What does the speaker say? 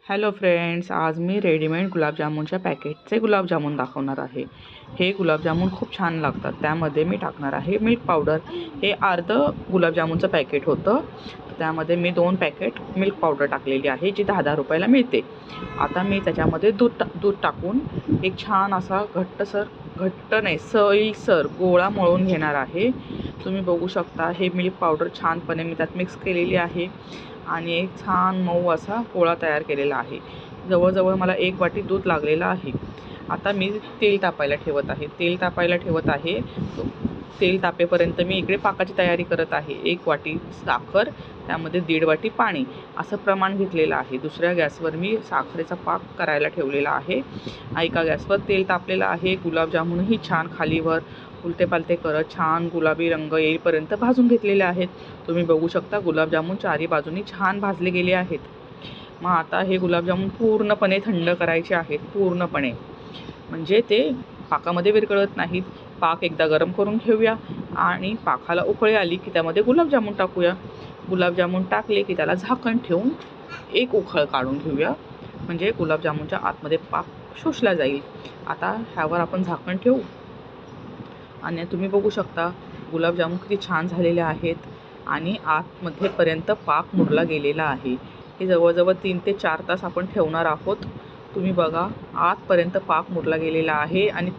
Hello friends, आज मी readymade गुलाबजामुनच्या पॅकेटचे gulab jamun दाखवणार आहे। हे गुलाबजामुन खूप छान लागतात। त्यामध्ये मी टाकणार आहे मिल्क पावडर। हे अर्ध गुलाबजामुनचं पॅकेट होतं, त्यामध्ये मी 2 पॅकेट मिल्क पावडर टाकलेली आहे, जी 10-10 रुपयाला मिळते। आता मी त्याच्यामध्ये दूध टाकून एक छान असा घट्ट नाही सैलसर गोळा मळून घेणार आहे। तुम्ही बघू शकता हे मिल्क पावडर छानपणे मी त्यात मिक्स केलेली आहे आणि एक छान मऊ असा गोळा तयार केलेला आहे। जवळजवळ मला 1 वाटी दूध लागलेलं आहे। आता मी तेल तापायला ठेवत आहे। तेल तापेपर्यंत मी इकडे पाकाची तयारी करत आहे। 1 वाटी साखर, त्यामध्ये 1.5 वाटी पाणी असं प्रमाण घेतलेलं आहे। दुसऱ्या गॅसवर मी साखरेचा पाक करायला ठेवलेला आहे। एका गॅसवर तेल तापलेलं आहे। गुलाबजामुनही छान खालीवर उलटे पालटे करत छान गुलाबी रंग येईपर्यंत भाजून घेतलेले आहेत। तुम्ही बघू शकता गुलाबजामुन चारी बाजूनी छान भाजले गेले आहेत। मग आता हे गुलाबजामुन पूर्णपणे थंड करायचे आहेत, पूर्णपणे, म्हणजे ते पाकामध्ये विरघळत नाहीत। पाक एकदा गरम करून घेऊया आणि पाकाला उकळी आली की त्यामध्ये गुलाबजामुन टाकूया। गुलाबजामुन टाकले की त्याला झाकण ठेवून एक उकळ काढून घेऊया, म्हणजे गुलाबजामुनच्या आतमध्ये पाक शोषला जाईल। आता ह्यावर आपण झाकण ठेवू आणि तुम्ही बघू शकता गुलाबजामुन किती छान झालेले आहेत आणि आतमध्येपर्यंत पाक मुरला गेलेला आहे। हे जवळजवळ 3 ते 4 तास आपण ठेवणार आहोत। तुम्ही बघा आतपर्यंत पाक मुरला गेलेला आहे आणि